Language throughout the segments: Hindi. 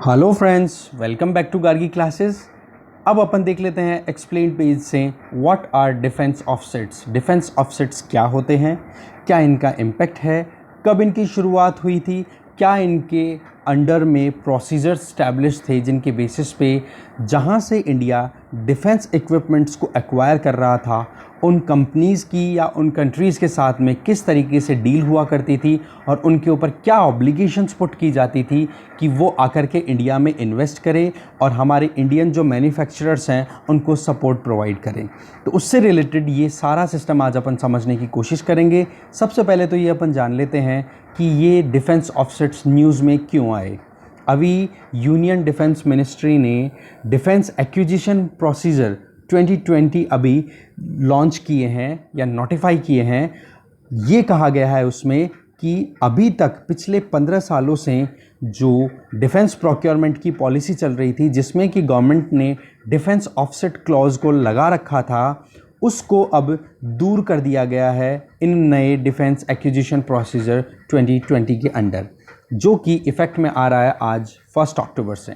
Hello friends, welcome back to Gargi classes. अब अपन देख लेते हैं एक्सप्लेन पेज से what are defence offsets. Defence offsets क्या होते हैं, क्या इनका इम्पैक्ट है, कब इनकी शुरुआत हुई थी, क्या इनके अंडर में प्रोसीजर्स स्टैब्लिश थे जिनके बेसिस पे जहां से इंडिया डिफेंस इक्विपमेंट्स को एक्वायर कर रहा था उन कंपनीज़ की या उन कंट्रीज़ के साथ में किस तरीके से डील हुआ करती थी और उनके ऊपर क्या ऑब्लिगेशंस पुट की जाती थी कि वो आकर के इंडिया में इन्वेस्ट करें और हमारे इंडियन जो मैन्युफैक्चरर्स हैं उनको सपोर्ट प्रोवाइड करें। तो उससे रिलेटेड ये सारा सिस्टम आज अपन समझने की कोशिश करेंगे। सबसे पहले तो ये अपन जान लेते हैं कि ये डिफेंस ऑफसेट्स न्यूज़ में क्यों आए। अभी यूनियन डिफेंस मिनिस्ट्री ने डिफेंस एक्विजिशन प्रोसीजर 2020 अभी लॉन्च किए हैं या नोटिफाई किए हैं। ये कहा गया है उसमें कि अभी तक पिछले 15 सालों से जो डिफेंस प्रोक्योरमेंट की पॉलिसी चल रही थी जिसमें कि गवर्नमेंट ने डिफेंस ऑफसेट क्लॉज को लगा रखा था, उसको अब दूर कर दिया गया है इन नए डिफेंस एक्विजिशन प्रोसीजर 2020 के अंडर, जो कि इफ़ेक्ट में आ रहा है आज 1 अक्टूबर से।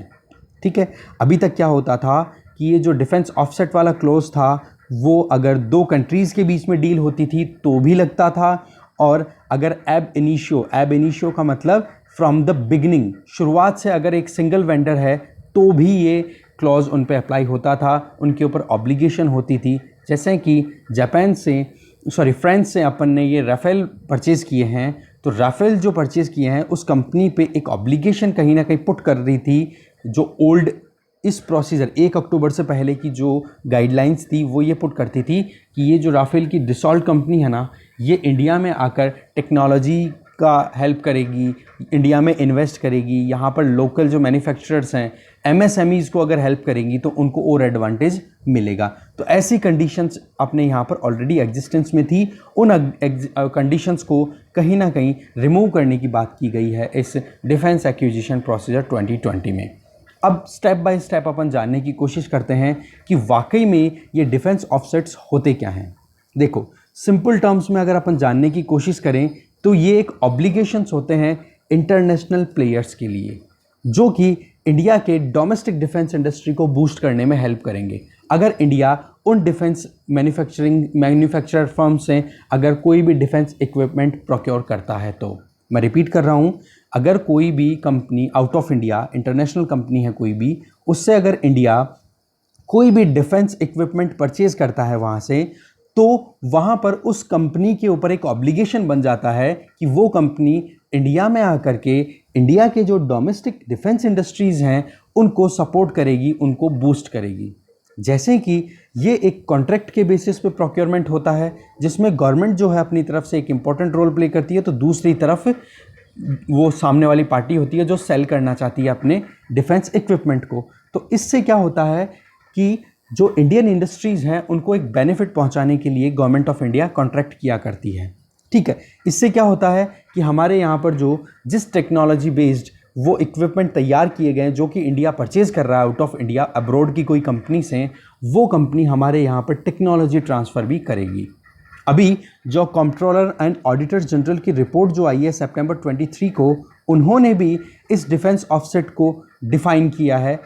ठीक है, अभी तक क्या होता था कि ये जो डिफेंस ऑफसेट वाला क्लोज था वो अगर दो कंट्रीज़ के बीच में डील होती थी तो भी लगता था, और अगर एब इनिशियो का मतलब फ्रॉम द बिगिनिंग, शुरुआत से अगर एक सिंगल वेंडर है तो भी ये क्लॉज उन पे अप्लाई होता था, उनके ऊपर ऑब्लिगेशन होती थी। जैसे कि फ्रांस से अपन ने ये राफेल परचेज़ किए हैं, तो राफेल जो परचेज़ किए हैं उस कंपनी पे एक ऑब्लिगेशन कहीं ना कहीं पुट कर रही थी जो ओल्ड इस प्रोसीजर 1 अक्टूबर से पहले की जो गाइडलाइंस थी वो ये पुट करती थी कि ये जो राफेल की डिसॉल्ट कंपनी है ना, ये इंडिया में आकर टेक्नोलॉजी का हेल्प करेगी, इंडिया में इन्वेस्ट करेगी, यहाँ पर लोकल जो मैन्युफैक्चरर्स हैं एमएसएमईज़ को अगर हेल्प करेंगी तो उनको और एडवांटेज मिलेगा। तो ऐसी कंडीशंस अपने यहाँ पर ऑलरेडी एग्जिस्टेंस में थी, उन कंडीशंस को कहीं ना कहीं रिमूव करने की बात की गई है इस डिफेंस एक्विजिशन प्रोसीजर 2020 में। अब स्टेप बाय स्टेप अपन जानने की कोशिश करते हैं कि वाकई में ये डिफेंस ऑफसेट्स होते क्या हैं। देखो, सिंपल टर्म्स में अगर अपन जानने की कोशिश करें तो ये एक ऑब्लिगेशंस होते हैं इंटरनेशनल प्लेयर्स के लिए, जो कि इंडिया के डोमेस्टिक डिफेंस इंडस्ट्री को बूस्ट करने में हेल्प करेंगे। अगर इंडिया उन डिफेंस मैन्युफैक्चरर फर्म से अगर कोई भी डिफेंस इक्विपमेंट प्रोक्योर करता है तो, मैं रिपीट कर रहा हूँ, अगर कोई भी company out of India, international company है कोई भी, उससे अगर इंडिया कोई भी डिफेंस इक्विपमेंट परचेज करता है वहाँ से, तो वहाँ पर उस कंपनी के ऊपर एक ऑब्लिगेशन बन जाता है कि वो कंपनी इंडिया में आकर के इंडिया के जो डोमेस्टिक डिफेंस इंडस्ट्रीज़ हैं उनको सपोर्ट करेगी, उनको बूस्ट करेगी। जैसे कि ये एक कॉन्ट्रैक्ट के बेसिस पे प्रोक्योरमेंट होता है जिसमें गवर्नमेंट जो है अपनी तरफ से एक इम्पॉर्टेंट रोल प्ले करती है, तो दूसरी तरफ वो सामने वाली पार्टी होती है जो सेल करना चाहती है अपने डिफेंस इक्विपमेंट को। तो इससे क्या होता है कि जो इंडियन इंडस्ट्रीज़ हैं उनको एक बेनिफिट पहुंचाने के लिए गवर्नमेंट ऑफ इंडिया कॉन्ट्रैक्ट किया करती है। ठीक है, इससे क्या होता है कि हमारे यहाँ पर जो जिस टेक्नोलॉजी बेस्ड वो इक्विपमेंट तैयार किए गए हैं जो कि इंडिया परचेज़ कर रहा है आउट ऑफ इंडिया अब्रॉड की कोई कंपनी से, वो कंपनी हमारे यहाँ पर टेक्नोलॉजी ट्रांसफ़र भी करेगी। अभी जो कंट्रोलर एंड ऑडिटर जनरल की रिपोर्ट जो आई है सितंबर 23 को, उन्होंने भी इस डिफेंस ऑफसेट को डिफाइन किया है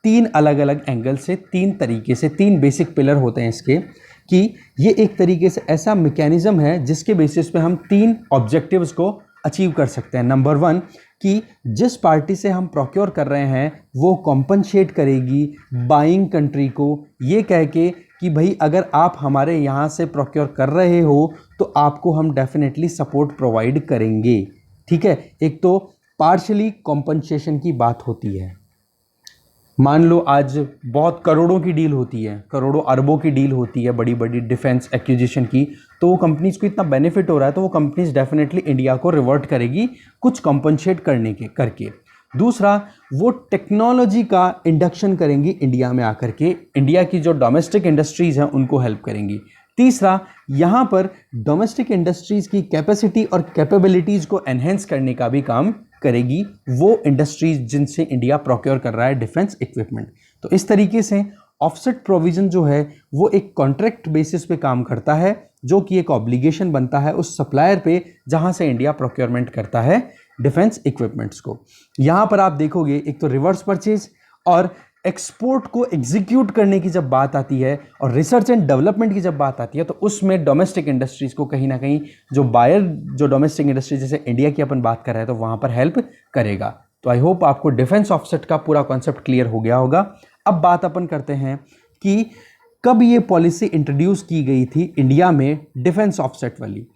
3 अलग अलग एंगल से, 3 तरीके से। 3 बेसिक पिलर होते हैं इसके, कि ये एक तरीके से ऐसा मैकेनिज्म है जिसके बेसिस पे हम 3 ऑब्जेक्टिव्स को अचीव कर सकते हैं। नंबर 1 कि जिस पार्टी से हम प्रोक्योर कर रहे हैं वो कॉम्पनसेट करेगी बाइंग कंट्री को, ये कह के कि भाई अगर आप हमारे यहाँ से प्रोक्योर कर रहे हो तो आपको हम डेफिनेटली सपोर्ट प्रोवाइड करेंगे। ठीक है, एक तो पार्शली कॉम्पनसेशन की बात होती है। मान लो आज बहुत करोड़ों की डील होती है, करोड़ों अरबों की डील होती है बड़ी बड़ी डिफेंस एक्विजिशन की, तो वो कंपनीज़ को इतना बेनिफिट हो रहा है तो वो कंपनीज़ डेफिनेटली इंडिया को रिवर्ट करेगी कुछ कॉम्पनसेट करके। दूसरा, वो टेक्नोलॉजी का इंडक्शन करेंगी इंडिया में आकर के, इंडिया की जो डोमेस्टिक इंडस्ट्रीज़ हैं उनको हेल्प करेंगी। तीसरा, यहाँ पर डोमेस्टिक इंडस्ट्रीज़ की कैपेसिटी और कैपेबिलिटीज़ को एनहेंस करने का भी काम करेगी वो इंडस्ट्रीज जिनसे इंडिया प्रोक्योर कर रहा है डिफेंस इक्विपमेंट। तो इस तरीके से ऑफसेट प्रोविज़न जो है वो एक कॉन्ट्रैक्ट बेसिस पे काम करता है, जो कि एक ऑब्लिगेशन बनता है उस सप्लायर पे जहाँ से इंडिया प्रोक्योरमेंट करता है डिफेंस इक्विपमेंट्स को। यहाँ पर आप देखोगे एक तो रिवर्स परचेज और एक्सपोर्ट को एग्जीक्यूट करने की जब बात आती है और रिसर्च एंड डेवलपमेंट की जब बात आती है तो उसमें डोमेस्टिक इंडस्ट्रीज को कहीं ना कहीं जो बायर जो डोमेस्टिक इंडस्ट्री जैसे इंडिया की अपन बात कर रहे हैं तो वहाँ पर हेल्प करेगा। तो आई होप आपको डिफेंस ऑफसेट का पूरा कॉन्सेप्ट क्लियर हो गया होगा। अब बात अपन करते हैं कि कब ये पॉलिसी इंट्रोड्यूस की गई थी इंडिया में डिफेंस ऑफसेट वाली।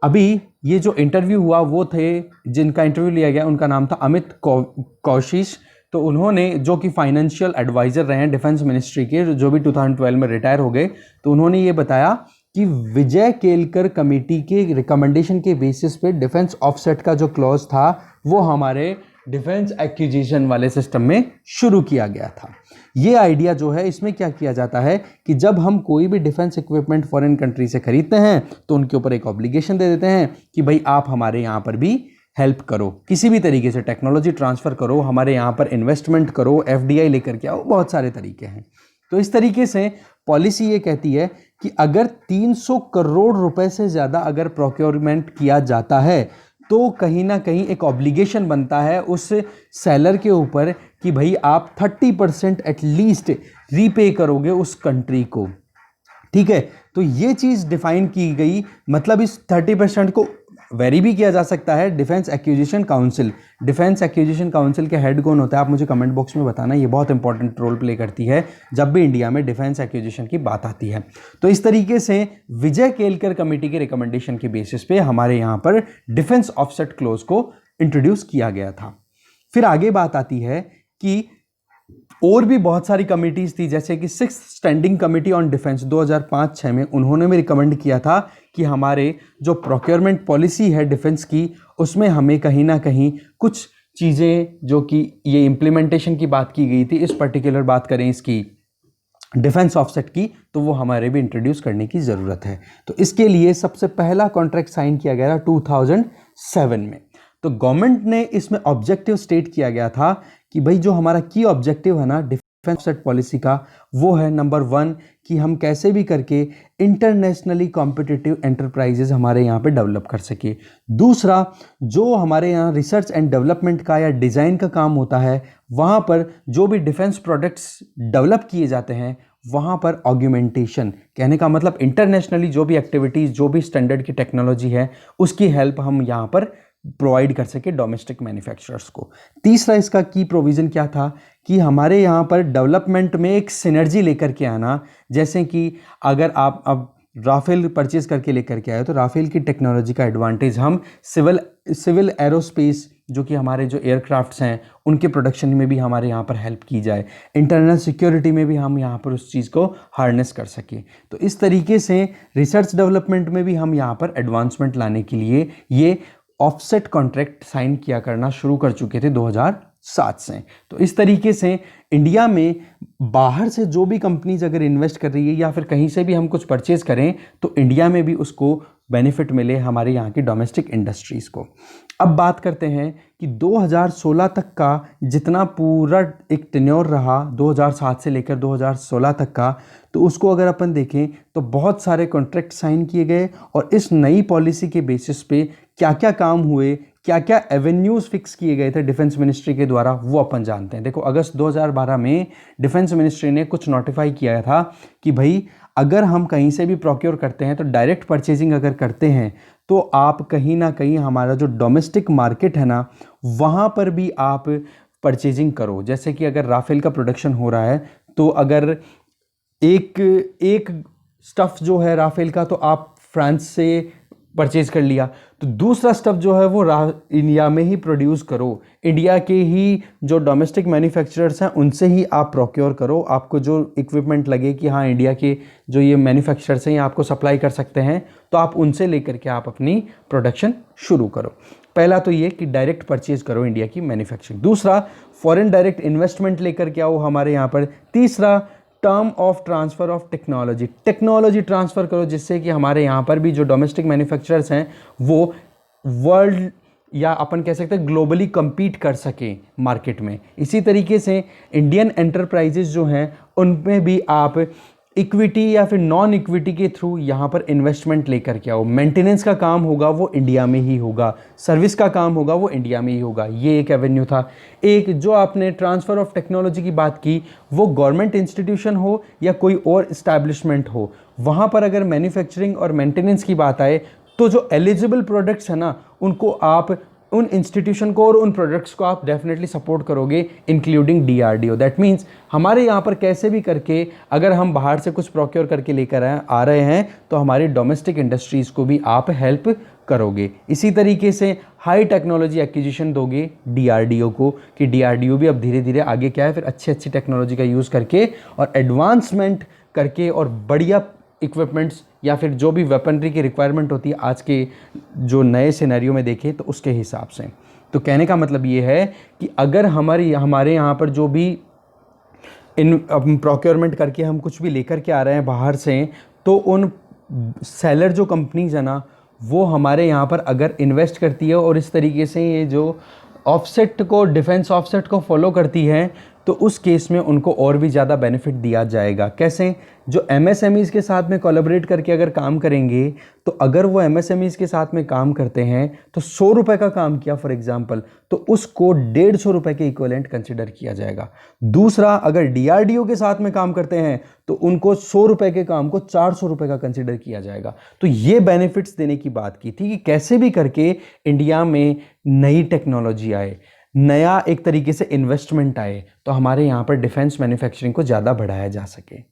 अभी ये जो इंटरव्यू हुआ वो थे जिनका इंटरव्यू लिया गया उनका नाम था अमित कौशिश। तो उन्होंने जो कि फाइनेंशियल एडवाइज़र रहे हैं डिफेंस मिनिस्ट्री के जो भी 2012 में रिटायर हो गए, तो उन्होंने ये बताया कि विजय केलकर कमेटी के रिकमेंडेशन के बेसिस पे डिफेंस ऑफसेट का जो क्लॉज था वो हमारे डिफेंस एक्विजिशन वाले सिस्टम में शुरू किया गया था। ये आइडिया जो है इसमें क्या किया जाता है कि जब हम कोई भी डिफेंस इक्विपमेंट फॉरेन कंट्री से खरीदते हैं तो उनके ऊपर एक ऑब्लिगेशन दे देते हैं कि भाई आप हमारे यहाँ पर भी हेल्प करो, किसी भी तरीके से टेक्नोलॉजी ट्रांसफ़र करो, हमारे यहाँ पर इन्वेस्टमेंट करो, एफडीआई लेकर के आओ, बहुत सारे तरीके हैं। तो इस तरीके से पॉलिसी ये कहती है कि अगर 300 करोड़ रुपए से ज़्यादा अगर प्रोक्योरमेंट किया जाता है तो कहीं ना कहीं एक ऑब्लिगेशन बनता है उस सेलर के ऊपर कि भाई आप 30% एटलीस्ट रीपे करोगे उस कंट्री को। ठीक है, तो ये चीज़ डिफाइन की गई। मतलब इस 30% को वेरी भी किया जा सकता है। Defence acquisition council, defence acquisition council के हेड कौन होता है आप मुझे कमेंट बॉक्स में बताना, ये बहुत इंपॉर्टेंट रोल प्ले करती है जब भी इंडिया में डिफेंस एक्विजिशन की बात आती है। तो इस तरीके से विजय केलकर कमेटी के रिकमेंडेशन के बेसिस पे हमारे यहाँ पर डिफेंस ऑफसेट क्लोज को इंट्रोड्यूस किया गया था। फिर आगे बात आती है कि और भी बहुत सारी कमिटीज़ थी, जैसे कि 6th standing committee on defence 2005-6 में उन्होंने भी रिकमेंड किया था कि हमारे जो प्रोक्योरमेंट पॉलिसी है डिफेंस की उसमें हमें कहीं ना कहीं कुछ चीज़ें जो कि ये इम्प्लीमेंटेशन की बात की गई थी, इस पर्टिकुलर बात करें इसकी डिफेंस ऑफसेट की, तो वो हमारे भी इंट्रोड्यूस करने की ज़रूरत है। तो इसके लिए सबसे पहला कॉन्ट्रैक्ट साइन किया गया था 2007 में। तो गवर्नमेंट ने इसमें ऑब्जेक्टिव स्टेट किया गया था कि भाई जो हमारा की ऑब्जेक्टिव है ना डिफेंस ऑफसेट पॉलिसी का वो है नंबर 1 कि हम कैसे भी करके इंटरनेशनली कॉम्पिटिटिव एंटरप्राइजेज हमारे यहाँ पे डेवलप कर सके। दूसरा, जो हमारे यहाँ रिसर्च एंड डेवलपमेंट का या डिज़ाइन का काम होता है वहाँ पर जो भी डिफेंस प्रोडक्ट्स डेवलप किए जाते हैं वहाँ पर ऑग्यूमेंटेशन, कहने का मतलब इंटरनेशनली जो भी एक्टिविटीज़ जो भी स्टैंडर्ड की टेक्नोलॉजी है उसकी हेल्प हम यहाँ पर प्रोवाइड कर सके डोमेस्टिक मैन्युफैक्चरर्स को। तीसरा इसका की प्रोविज़न क्या था कि हमारे यहाँ पर डेवलपमेंट में एक सिनर्जी लेकर के आना। जैसे कि अगर आप अब राफेल परचेज करके लेकर के आए तो राफेल की टेक्नोलॉजी का एडवांटेज हम सिविल एरोस्पेस जो कि हमारे जो एयरक्राफ्ट्स हैं उनके प्रोडक्शन में भी हमारे यहाँ पर हेल्प की जाए, इंटरनल सिक्योरिटी में भी हम यहाँ पर उस चीज़ को हार्नेस कर सकें। तो इस तरीके से रिसर्च डेवलपमेंट में भी हम यहाँ पर एडवांसमेंट लाने के लिए ये ऑफसेट कॉन्ट्रैक्ट साइन किया करना शुरू कर चुके थे 2007 से। तो इस तरीके से इंडिया में बाहर से जो भी कंपनीज अगर इन्वेस्ट कर रही है या फिर कहीं से भी हम कुछ परचेज करें तो इंडिया में भी उसको बेनिफिट मिले हमारे यहाँ की डोमेस्टिक इंडस्ट्रीज़ को। अब बात करते हैं कि 2016 तक का जितना पूरा एक टेन्योर रहा 2007 से लेकर 2016 तक का, तो उसको अगर अपन देखें तो बहुत सारे कॉन्ट्रैक्ट साइन किए गए और इस नई पॉलिसी के बेसिस पे क्या क्या काम हुए, क्या क्या एवेन्यूज़ फिक्स किए गए थे डिफेंस मिनिस्ट्री के द्वारा, वो अपन जानते हैं। देखो, अगस्त 2012 में डिफेंस मिनिस्ट्री ने कुछ नोटिफाई किया था कि भाई अगर हम कहीं से भी प्रोक्योर करते हैं तो डायरेक्ट परचेजिंग अगर करते हैं तो आप कहीं ना कहीं हमारा जो डोमेस्टिक मार्केट है ना वहाँ पर भी आप परचेजिंग करो। जैसे कि अगर राफेल का प्रोडक्शन हो रहा है तो अगर एक स्टफ़ जो है राफेल का तो आप फ्रांस से परचेज कर लिया, तो दूसरा स्टफ़ जो है वो इंडिया में ही प्रोड्यूस करो, इंडिया के ही जो डोमेस्टिक मैन्युफैक्चरर्स हैं उनसे ही आप प्रोक्योर करो। आपको जो इक्विपमेंट लगे कि हाँ इंडिया के जो ये मैन्युफैक्चरर्स हैं ये आपको सप्लाई कर सकते हैं तो आप उनसे लेकर के आप अपनी प्रोडक्शन शुरू करो। पहला तो ये कि डायरेक्ट परचेज करो इंडिया की मैन्युफैक्चरिंग। दूसरा, फॉरेन डायरेक्ट इन्वेस्टमेंट लेकर के आओ हमारे यहाँ पर। तीसरा, term of transfer of technology transfer करो जिससे कि हमारे यहाँ पर भी जो डोमेस्टिक मैन्युफैक्चरर्स हैं वो वर्ल्ड या अपन कह सकते हैं ग्लोबली compete कर सकें मार्केट में। इसी तरीके से इंडियन एंटरप्राइजेज जो हैं उनमें भी आप इक्विटी या फिर नॉन इक्विटी के थ्रू यहाँ पर इन्वेस्टमेंट लेकर के आओ। मेंटेनेंस का काम होगा वो इंडिया में ही होगा, सर्विस का काम होगा वो इंडिया में ही होगा। ये एक एवेन्यू था। एक जो आपने ट्रांसफ़र ऑफ टेक्नोलॉजी की बात की, वो गवर्नमेंट इंस्टीट्यूशन हो या कोई और इस्टेब्लिशमेंट हो, वहाँ पर अगर मैन्युफैक्चरिंग और मेंटेनेंस की बात आए तो जो एलिजिबल प्रोडक्ट्स है ना, उनको आप उन इंस्टीट्यूशन को और उन प्रोडक्ट्स को आप डेफिनेटली सपोर्ट करोगे, इंक्लूडिंग डीआरडीओ। दैट मीन्स हमारे यहाँ पर कैसे भी करके अगर हम बाहर से कुछ प्रोक्योर करके लेकर आ रहे हैं तो हमारी डोमेस्टिक इंडस्ट्रीज़ को भी आप हेल्प करोगे। इसी तरीके से हाई टेक्नोलॉजी एक्विजिशन दोगे डीआरडीओ को, कि डीआरडीओ भी अब धीरे धीरे आगे क्या है, फिर अच्छी अच्छी टेक्नोलॉजी का यूज़ करके और एडवांसमेंट करके और बढ़िया इक्विपमेंट्स या फिर जो भी वेपनरी की रिक्वायरमेंट होती है आज के जो नए सिनेरियो में देखें तो उसके हिसाब से। तो कहने का मतलब ये है कि अगर हमारे यहाँ पर जो भी इन प्रोक्योरमेंट करके हम कुछ भी लेकर के आ रहे हैं बाहर से, तो उन सेलर जो कंपनीज है ना, वो हमारे यहाँ पर अगर इन्वेस्ट करती है और इस तरीके से ये जो ऑफसेट को, डिफेंस ऑफसेट को फॉलो करती है, तो उस केस में उनको और भी ज़्यादा बेनिफिट दिया जाएगा। कैसे? जो एमएसएमईज़ के साथ में कोलैबोरेट करके अगर काम करेंगे, तो अगर वो एमएसएमईज़ के साथ में काम करते हैं तो 100 रुपये का काम किया फॉर एग्जांपल, तो उसको 150 रुपये के इक्विवेलेंट कंसिडर किया जाएगा। दूसरा, अगर डीआरडीओ के साथ में काम करते हैं तो उनको 100 रुपये के काम को 400 रुपये का कंसिडर किया जाएगा। तो ये बेनिफिट्स देने की बात की थी कि कैसे भी करके इंडिया में नई टेक्नोलॉजी आए, नया एक तरीके से इन्वेस्टमेंट आए, तो हमारे यहाँ पर डिफेंस मैन्युफैक्चरिंग को ज़्यादा बढ़ाया जा सके।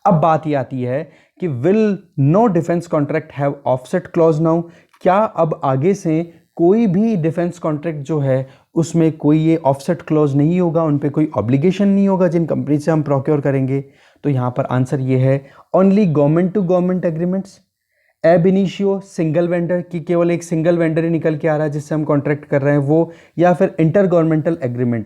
अब बात ये आती है कि will no defence contract have offset clause now? क्या अब आगे से कोई भी डिफेंस कॉन्ट्रैक्ट जो है उसमें कोई ये ऑफसेट क्लॉज नहीं होगा, उन पे कोई ऑब्लिगेशन नहीं होगा जिन कंपनी से हम प्रोक्योर करेंगे? तो यहाँ पर आंसर ये है, only government to government agreements, ab initio single vendor की केवल एक सिंगल वेंडर ही निकल के आ रहा है जिससे हम कॉन्ट्रैक्ट कर रहे हैं वो, या फिर इंटर गवर्नमेंटल एग्रीमेंट,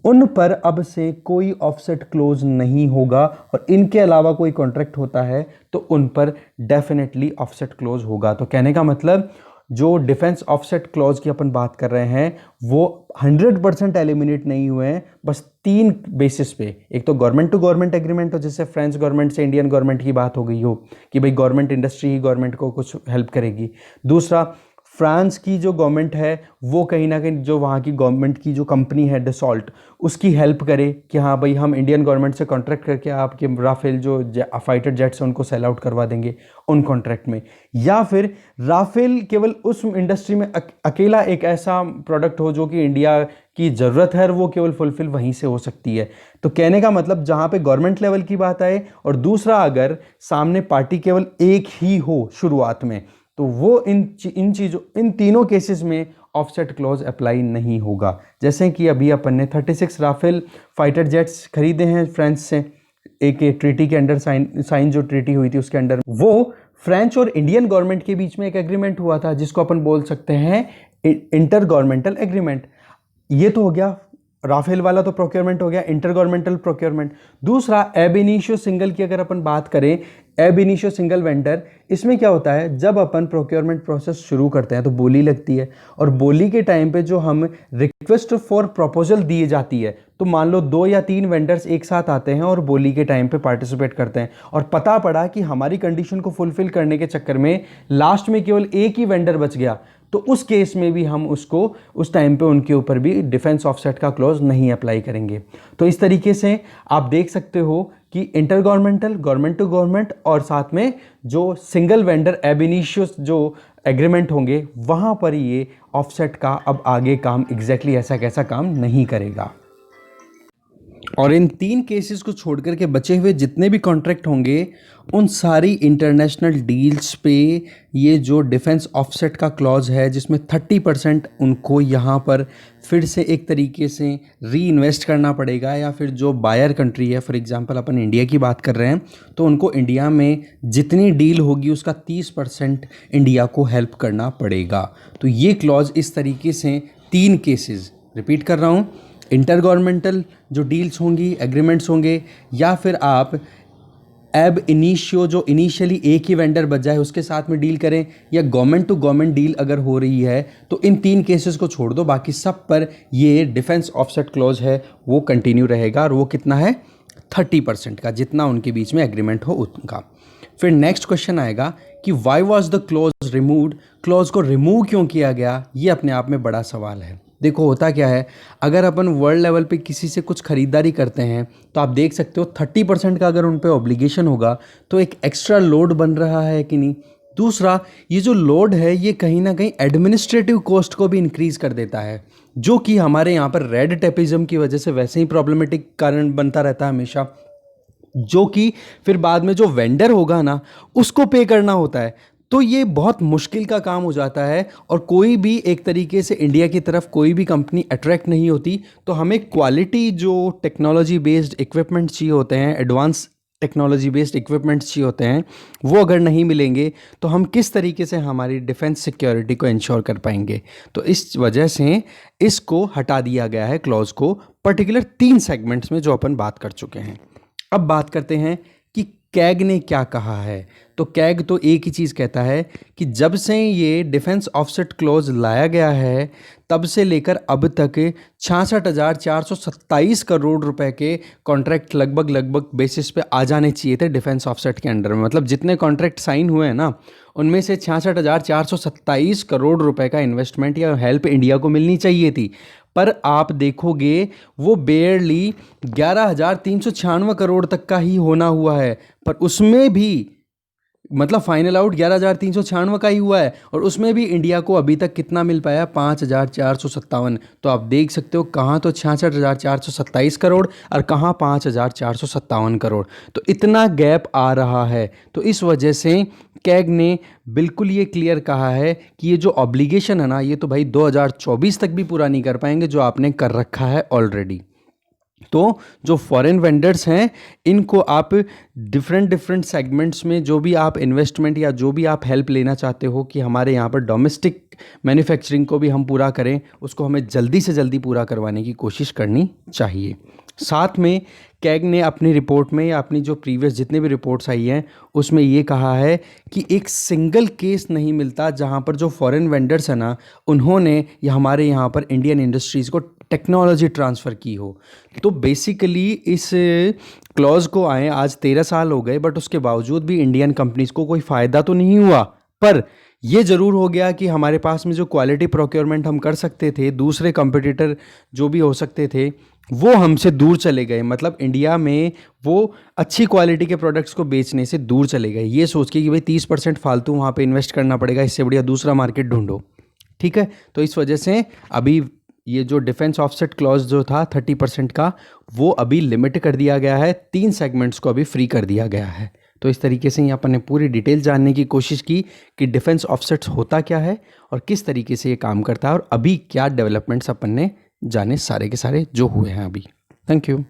उन पर अब से कोई ऑफसेट क्लोज नहीं होगा। और इनके अलावा कोई कॉन्ट्रैक्ट होता है तो उन पर डेफिनेटली ऑफसेट क्लोज होगा। तो कहने का मतलब जो डिफेंस ऑफसेट क्लॉज की अपन बात कर रहे हैं वो 100% एलिमिनेट नहीं हुए हैं, बस 3 बेसिस पे। एक तो गवर्नमेंट टू गवर्नमेंट एग्रीमेंट हो, जिससे फ्रेंच गवर्नमेंट से इंडियन गवर्नमेंट की बात हो गई हो कि भाई गवर्नमेंट इंडस्ट्री ही गवर्नमेंट को कुछ हेल्प करेगी। दूसरा, फ्रांस की जो गवर्नमेंट है वो कहीं ना कहीं जो वहाँ की गवर्नमेंट की जो कंपनी है डसॉल्ट, उसकी हेल्प करे कि हाँ भाई हम इंडियन गवर्नमेंट से कॉन्ट्रैक्ट करके आपके राफेल जो फाइटर जेट्स हैं उनको सेल आउट करवा देंगे उन कॉन्ट्रैक्ट में। या फिर राफेल केवल उस इंडस्ट्री में अकेला एक ऐसा प्रोडक्ट हो जो कि इंडिया की ज़रूरत है और वो केवल फुलफिल वहीं से हो सकती है। तो कहने का मतलब जहाँ पे गवर्नमेंट लेवल की बात आए, और दूसरा अगर सामने पार्टी केवल एक ही हो शुरुआत में, तो वो इन तीनों केसेस में ऑफसेट क्लॉज अप्लाई नहीं होगा। जैसे कि अभी अपन ने 36 राफेल फाइटर जेट्स खरीदे हैं फ्रांस से, एक ट्रीटी के अंडर साइन जो ट्रीटी हुई थी उसके अंडर, वो फ्रेंच और इंडियन गवर्नमेंट के बीच में एक एग्रीमेंट हुआ था जिसको अपन बोल सकते हैं इंटर गवर्नमेंटल एग्रीमेंट। ये तो हो गया राफेल वाला, तो प्रोक्योरमेंट हो गया, इंटर गवर्नमेंटल प्रोक्योरमेंट। दूसरा, एब इनिशियो सिंगल की अगर अपन बात करें, एब इनिशियो सिंगल वेंडर, इसमें क्या होता है, जब अपन प्रोक्योरमेंट प्रोसेस शुरू करते हैं तो बोली लगती है, और बोली के टाइम पे जो हम रिक्वेस्ट फॉर प्रपोजल दी जाती है, तो मान लो 2 या 3 वेंडर्स एक साथ आते हैं और बोली के टाइम पे पार्टिसिपेट करते हैं, और पता पड़ा कि हमारी कंडीशन को फुलफिल करने के चक्कर में लास्ट में केवल एक ही वेंडर बच गया, तो उस केस में भी हम उसको उस टाइम पे उनके ऊपर भी डिफेंस ऑफसेट का क्लॉज नहीं अप्लाई करेंगे। तो इस तरीके से आप देख सकते हो कि inter governmental, government to government, और साथ में जो सिंगल वेंडर एब इनिशियो जो एग्रीमेंट होंगे, वहाँ पर ये ऑफसेट का अब आगे काम एग्जैक्टली ऐसा कैसा काम नहीं करेगा। और इन 3 केसेस को छोड़कर के बचे हुए जितने भी कॉन्ट्रैक्ट होंगे, उन सारी इंटरनेशनल डील्स पे ये जो डिफेंस ऑफसेट का क्लॉज है, जिसमें 30% उनको यहाँ पर फिर से एक तरीके से री इन्वेस्ट करना पड़ेगा, या फिर जो बायर कंट्री है, फॉर एग्जांपल अपन इंडिया की बात कर रहे हैं, तो उनको इंडिया में जितनी डील होगी उसका 30% इंडिया को हेल्प करना पड़ेगा। तो ये क्लॉज इस तरीके से 3 केसेस, रिपीट कर रहा हूँ, इंटर गवर्नमेंटल जो डील्स होंगी, एग्रीमेंट्स होंगे, या फिर आप एब इनिशियो जो इनिशियली एक ही वेंडर बच जाए उसके साथ में डील करें, या गवर्नमेंट टू गवर्नमेंट डील अगर हो रही है, तो इन 3 केसेस को छोड़ दो, बाकी सब पर ये डिफेंस ऑफसेट क्लॉज है वो कंटिन्यू रहेगा। और वो कितना है, 30% का, जितना उनके बीच में एग्रीमेंट हो उनका। फिर नेक्स्ट क्वेश्चन आएगा कि why was the clause removed, clause को रिमूव क्यों किया गया, ये अपने आप में बड़ा सवाल है। देखो होता क्या है, अगर अपन वर्ल्ड लेवल पे किसी से कुछ खरीदारी करते हैं तो आप देख सकते हो 30% का अगर उन पे ऑब्लिगेशन होगा तो एक एक्स्ट्रा लोड बन रहा है कि नहीं। दूसरा, ये जो लोड है ये कहीं ना कहीं एडमिनिस्ट्रेटिव कॉस्ट को भी इंक्रीज़ कर देता है, जो कि हमारे यहाँ पर रेड टेपिज्म की वजह से वैसे ही प्रॉब्लमेटिक कारण बनता रहता है हमेशा, जो कि फिर बाद में जो वेंडर होगा ना उसको पे करना होता है। तो ये बहुत मुश्किल का काम हो जाता है और कोई भी एक तरीके से इंडिया की तरफ कोई भी कंपनी अट्रैक्ट नहीं होती। तो हमें क्वालिटी जो टेक्नोलॉजी बेस्ड इक्विपमेंट चाहिए होते हैं, एडवांस टेक्नोलॉजी बेस्ड इक्विपमेंट्स चाहिए होते हैं, वो अगर नहीं मिलेंगे तो हम किस तरीके से हमारी डिफेंस सिक्योरिटी को इंश्योर कर पाएंगे। तो इस वजह से इसको हटा दिया गया है क्लॉज को, पर्टिकुलर 3 सेगमेंट्स में जो अपन बात कर चुके हैं। अब बात करते हैं कि कैग ने क्या कहा है। तो कैग तो एक ही चीज़ कहता है कि जब से ये डिफेंस ऑफसेट क्लॉज लाया गया है तब से लेकर अब तक 66,427 करोड़ रुपए के कॉन्ट्रैक्ट लगभग बेसिस पे आ जाने चाहिए थे डिफेंस ऑफसेट के अंडर में। मतलब जितने कॉन्ट्रैक्ट साइन हुए हैं ना, उनमें से 66,427 करोड़ रुपए का इन्वेस्टमेंट या हेल्प इंडिया को मिलनी चाहिए थी। पर आप देखोगे वो बेयरली 11,396 करोड़ तक का ही होना हुआ है। पर उसमें भी मतलब फाइनल आउट 11,396 का ही हुआ है और उसमें भी इंडिया को अभी तक कितना मिल पाया, 5,457। तो आप देख सकते हो कहाँ तो 66,427 करोड़ और कहाँ 5,457 करोड़। तो इतना गैप आ रहा है। तो इस वजह से कैग ने बिल्कुल ये क्लियर कहा है कि ये जो ऑब्लिगेशन है ना, ये तो भाई 2024 तक भी पूरा नहीं कर पाएंगे जो आपने कर रखा है ऑलरेडी। तो जो फॉरेन वेंडर्स हैं इनको आप डिफरेंट सेगमेंट्स में जो भी आप इन्वेस्टमेंट या जो भी आप हेल्प लेना चाहते हो कि हमारे यहाँ पर डोमेस्टिक मैन्युफैक्चरिंग को भी हम पूरा करें, उसको हमें जल्दी से जल्दी पूरा करवाने की कोशिश करनी चाहिए। साथ में कैग ने अपनी रिपोर्ट में या अपनी जो प्रीवियस जितने भी रिपोर्ट्स आई हैं उसमें ये कहा है कि एक सिंगल केस नहीं मिलता जहाँ पर जो फॉरेन वेंडर्स हैं ना उन्होंने या हमारे यहाँ पर इंडियन इंडस्ट्रीज़ को टेक्नोलॉजी ट्रांसफ़र की हो। तो बेसिकली इस क्लॉज को आए आज 13 साल हो गए, बट उसके बावजूद भी इंडियन कंपनीज़ को कोई फ़ायदा तो नहीं हुआ। पर ये ज़रूर हो गया कि हमारे पास में जो क्वालिटी प्रोक्योरमेंट हम कर सकते थे, दूसरे कंपटीटर जो भी हो सकते थे वो हमसे दूर चले गए। मतलब इंडिया में वो अच्छी क्वालिटी के प्रोडक्ट्स को बेचने से दूर चले गए, ये सोच के कि भाई 30% फालतू वहाँ पे इन्वेस्ट करना पड़ेगा, इससे बढ़िया दूसरा मार्केट ढूंढो। ठीक है, तो इस वजह से अभी ये जो डिफेंस ऑफसेट क्लॉज जो था 30% का, वो अभी लिमिट कर दिया गया है, 3 सेगमेंट्स को अभी फ्री कर दिया गया है। तो इस तरीके से यहाँ अपन ने पूरी डिटेल जानने की कोशिश की कि डिफेंस ऑफसेट्स होता क्या है और किस तरीके से ये काम करता है और अभी क्या डेवलपमेंट्स अपन ने जाने सारे के सारे जो हुए हैं अभी। Thank you.